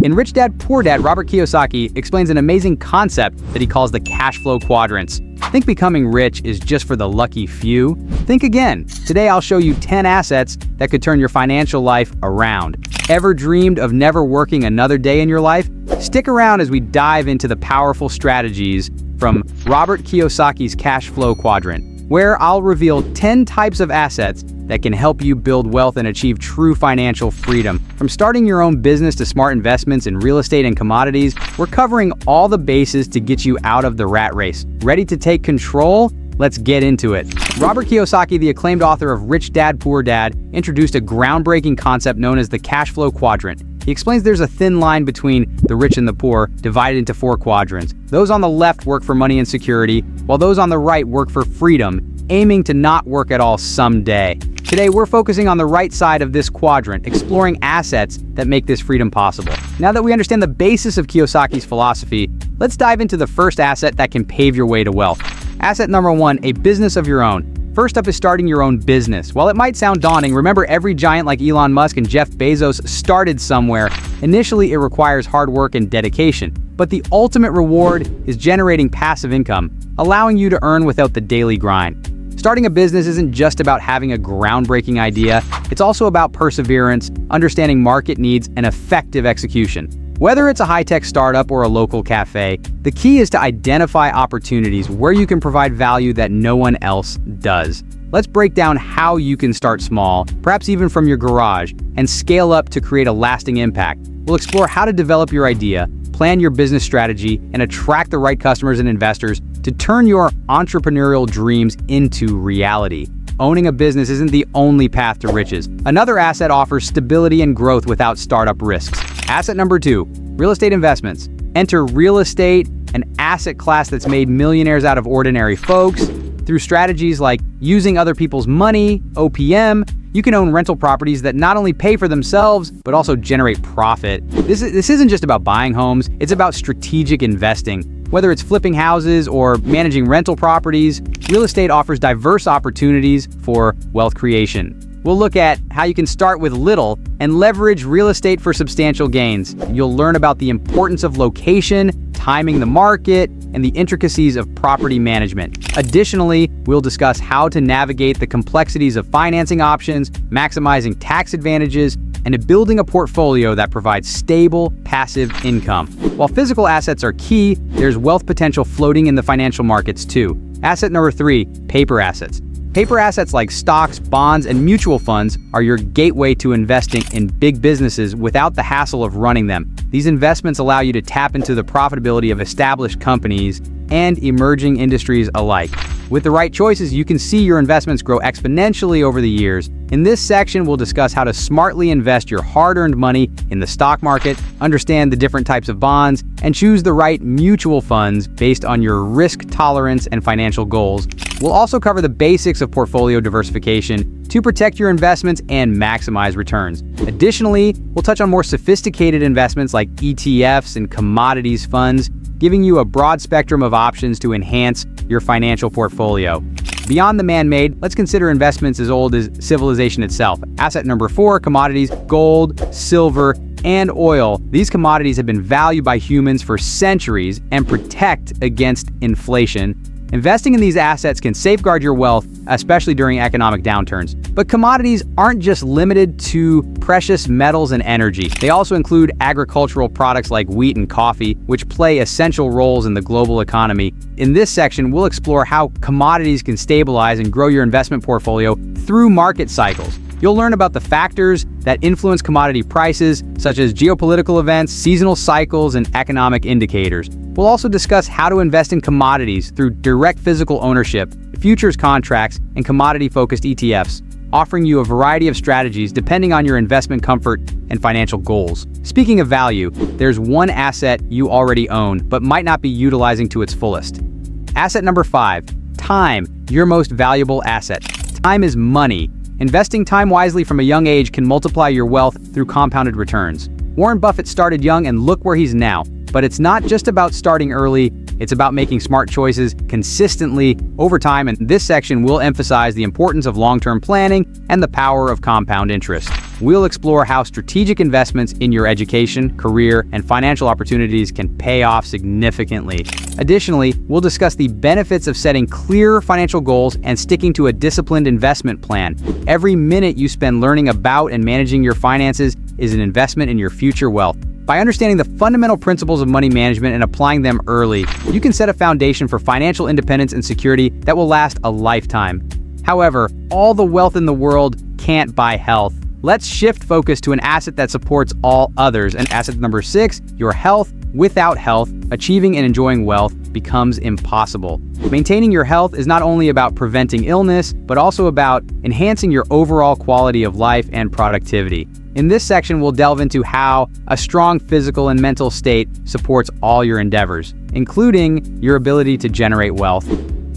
In Rich Dad, Poor Dad, Robert Kiyosaki explains an amazing concept that he calls the cash flow quadrants. Think becoming rich is just for the lucky few? Think again. Today I'll show you 10 assets that could turn your financial life around. Ever dreamed of never working another day in your life? Stick around as we dive into the powerful strategies from Robert Kiyosaki's cash flow quadrant, where I'll reveal 10 types of assets that can help you build wealth and achieve true financial freedom. From starting your own business to smart investments in real estate and commodities, we're covering all the bases to get you out of the rat race. Ready to take control? Let's get into it. Robert Kiyosaki, the acclaimed author of Rich Dad, Poor Dad, introduced a groundbreaking concept known as the cash flow quadrant. He explains there's a thin line between the rich and the poor, divided into 4 quadrants. Those on the left work for money and security, while those on the right work for freedom, aiming to not work at all someday. Today, we're focusing on the right side of this quadrant, exploring assets that make this freedom possible. Now that we understand the basis of Kiyosaki's philosophy, let's dive into the first asset that can pave your way to wealth. Asset number 1, a business of your own. First up is starting your own business. While it might sound daunting, remember every giant like Elon Musk and Jeff Bezos started somewhere. Initially, it requires hard work and dedication, but the ultimate reward is generating passive income, allowing you to earn without the daily grind. Starting a business isn't just about having a groundbreaking idea, it's also about perseverance, understanding market needs, and effective execution. Whether it's a high-tech startup or a local cafe, the key is to identify opportunities where you can provide value that no one else does. Let's break down how you can start small, perhaps even from your garage, and scale up to create a lasting impact. We'll explore how to develop your idea, plan your business strategy, and attract the right customers and investors to turn your entrepreneurial dreams into reality. Owning a business isn't the only path to riches. Another asset offers stability and growth without startup risks. Asset number 2, real estate investments. Enter real estate, an asset class that's made millionaires out of ordinary folks. Through strategies like using other people's money, OPM, you can own rental properties that not only pay for themselves, but also generate profit. This isn't just about buying homes, it's about strategic investing. Whether it's flipping houses or managing rental properties, real estate offers diverse opportunities for wealth creation. We'll look at how you can start with little and leverage real estate for substantial gains. You'll learn about the importance of location, timing the market, and the intricacies of property management. Additionally, we'll discuss how to navigate the complexities of financing options, maximizing tax advantages, and building a portfolio that provides stable, passive income. While physical assets are key, there's wealth potential floating in the financial markets too. Asset number 3, paper assets. Paper assets like stocks, bonds, and mutual funds are your gateway to investing in big businesses without the hassle of running them. These investments allow you to tap into the profitability of established companies and emerging industries alike. With the right choices, you can see your investments grow exponentially over the years. In this section, we'll discuss how to smartly invest your hard-earned money in the stock market, understand the different types of bonds, and choose the right mutual funds based on your risk tolerance and financial goals. We'll also cover the basics of portfolio diversification to protect your investments and maximize returns. Additionally, we'll touch on more sophisticated investments like ETFs and commodities funds, giving you a broad spectrum of options to enhance your financial portfolio. Beyond the man-made, let's consider investments as old as civilization itself. Asset number 4, commodities, gold, silver, and oil. These commodities have been valued by humans for centuries and protect against inflation. Investing in these assets can safeguard your wealth, especially during economic downturns. But commodities aren't just limited to precious metals and energy. They also include agricultural products like wheat and coffee, which play essential roles in the global economy. In this section, we'll explore how commodities can stabilize and grow your investment portfolio through market cycles. You'll learn about the factors that influence commodity prices, such as geopolitical events, seasonal cycles, and economic indicators. We'll also discuss how to invest in commodities through direct physical ownership, futures contracts, and commodity-focused ETFs, offering you a variety of strategies depending on your investment comfort and financial goals. Speaking of value, there's one asset you already own but might not be utilizing to its fullest. Asset number 5, time, your most valuable asset. Time is money. Investing time wisely from a young age can multiply your wealth through compounded returns. Warren Buffett started young and look where he's now. But it's not just about starting early, it's about making smart choices consistently over time, and this section will emphasize the importance of long-term planning and the power of compound interest. we'll explore how strategic investments in your education, career, and financial opportunities can pay off significantly. Additionally, we'll discuss the benefits of setting clear financial goals and sticking to a disciplined investment plan. Every minute you spend learning about and managing your finances is an investment in your future wealth. By understanding the fundamental principles of money management and applying them early, you can set a foundation for financial independence and security that will last a lifetime. However, all the wealth in the world can't buy health. Let's shift focus to an asset that supports all others. And asset number 6, your health. Without health, achieving and enjoying wealth becomes impossible. Maintaining your health is not only about preventing illness, but also about enhancing your overall quality of life and productivity. In this section, we'll delve into how a strong physical and mental state supports all your endeavors, including your ability to generate wealth.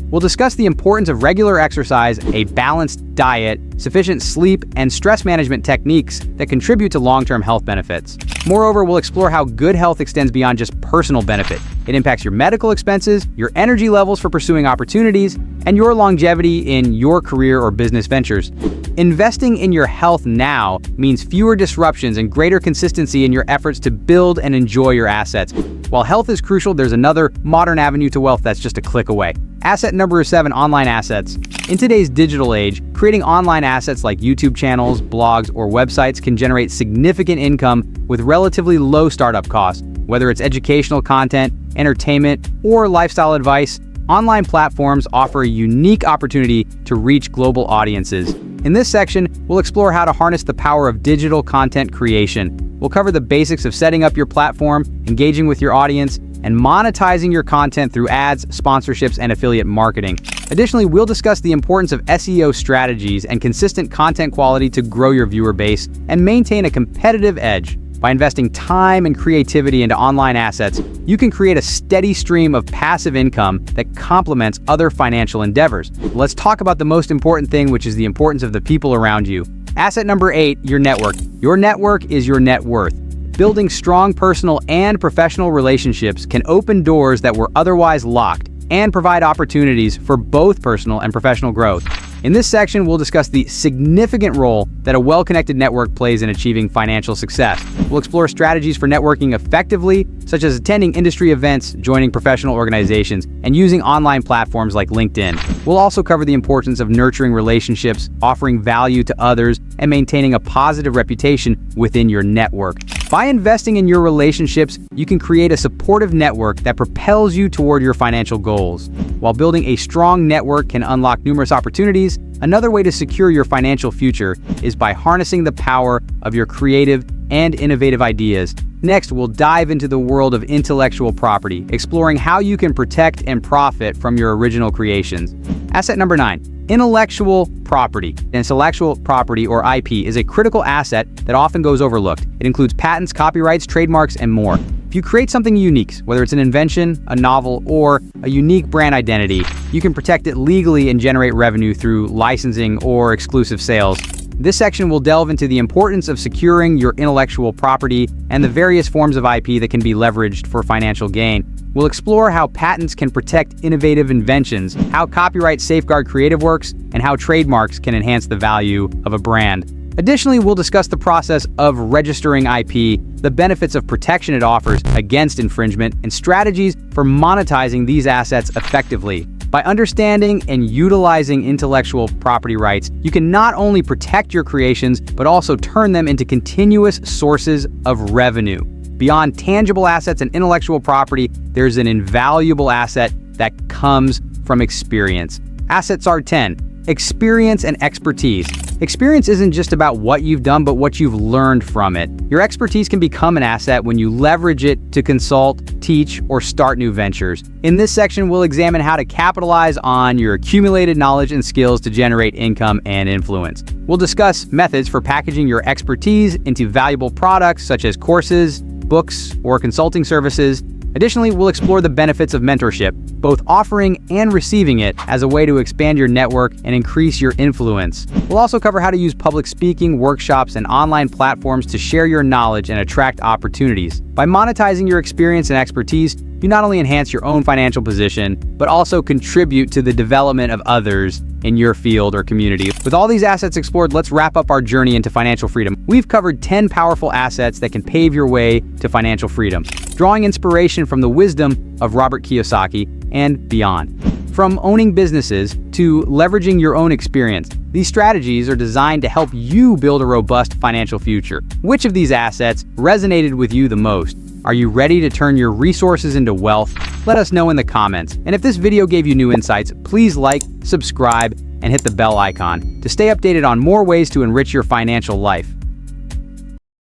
We'll discuss the importance of regular exercise, a balanced diet, sufficient sleep, and stress management techniques that contribute to long-term health benefits. Moreover, we'll explore how good health extends beyond just personal benefit. It impacts your medical expenses, your energy levels for pursuing opportunities, and your longevity in your career or business ventures. Investing in your health now means fewer disruptions and greater consistency in your efforts to build and enjoy your assets. While health is crucial, there's another modern avenue to wealth that's just a click away. Asset number 7, online assets. In today's digital age, creating online assets like YouTube channels, blogs, or websites can generate significant income with relatively low startup costs. Whether it's educational content, entertainment, or lifestyle advice, online platforms offer a unique opportunity to reach global audiences. In this section, we'll explore how to harness the power of digital content creation. We'll cover the basics of setting up your platform, engaging with your audience, and monetizing your content through ads, sponsorships, and affiliate marketing. Additionally, we'll discuss the importance of SEO strategies and consistent content quality to grow your viewer base and maintain a competitive edge. By investing time and creativity into online assets, you can create a steady stream of passive income that complements other financial endeavors. Let's talk about the most important thing, which is the importance of the people around you. Asset number 8, your network. Your network is your net worth. Building strong personal and professional relationships can open doors that were otherwise locked and provide opportunities for both personal and professional growth. In this section, we'll discuss the significant role that a well-connected network plays in achieving financial success. We'll explore strategies for networking effectively, such as attending industry events, joining professional organizations, and using online platforms like LinkedIn. We'll also cover the importance of nurturing relationships, offering value to others, and maintaining a positive reputation within your network. By investing in your relationships, you can create a supportive network that propels you toward your financial goals. While building a strong network can unlock numerous opportunities, another way to secure your financial future is by harnessing the power of your creative and innovative ideas. Next, we'll dive into the world of intellectual property, exploring how you can protect and profit from your original creations. Asset number 9, intellectual property. Intellectual property, or IP, is a critical asset that often goes overlooked. It includes patents, copyrights, trademarks, and more. If you create something unique, whether it's an invention, a novel, or a unique brand identity, you can protect it legally and generate revenue through licensing or exclusive sales. This section will delve into the importance of securing your intellectual property and the various forms of IP that can be leveraged for financial gain. We'll explore how patents can protect innovative inventions, how copyrights safeguard creative works, and how trademarks can enhance the value of a brand. Additionally, we'll discuss the process of registering IP, the benefits of protection it offers against infringement, and strategies for monetizing these assets effectively. By understanding and utilizing intellectual property rights, you can not only protect your creations, but also turn them into continuous sources of revenue. Beyond tangible assets and intellectual property, there's an invaluable asset that comes from experience. Assets are 10. Experience and expertise. Experience isn't just about what you've done, but what you've learned from it. Your expertise can become an asset when you leverage it to consult, teach, or start new ventures. In this section, we'll examine how to capitalize on your accumulated knowledge and skills to generate income and influence. We'll discuss methods for packaging your expertise into valuable products such as courses, books, or consulting services. Additionally, we'll explore the benefits of mentorship, both offering and receiving it as a way to expand your network and increase your influence. We'll also cover how to use public speaking, workshops, and online platforms to share your knowledge and attract opportunities. By monetizing your experience and expertise, you not only enhance your own financial position, but also contribute to the development of others in your field or community. With all these assets explored, let's wrap up our journey into financial freedom. We've covered 10 powerful assets that can pave your way to financial freedom, drawing inspiration from the wisdom of Robert Kiyosaki and beyond. From owning businesses to leveraging your own experience, these strategies are designed to help you build a robust financial future. Which of these assets resonated with you the most? Are you ready to turn your resources into wealth? Let us know in the comments. And if this video gave you new insights, please like, subscribe, and hit the bell icon to stay updated on more ways to enrich your financial life.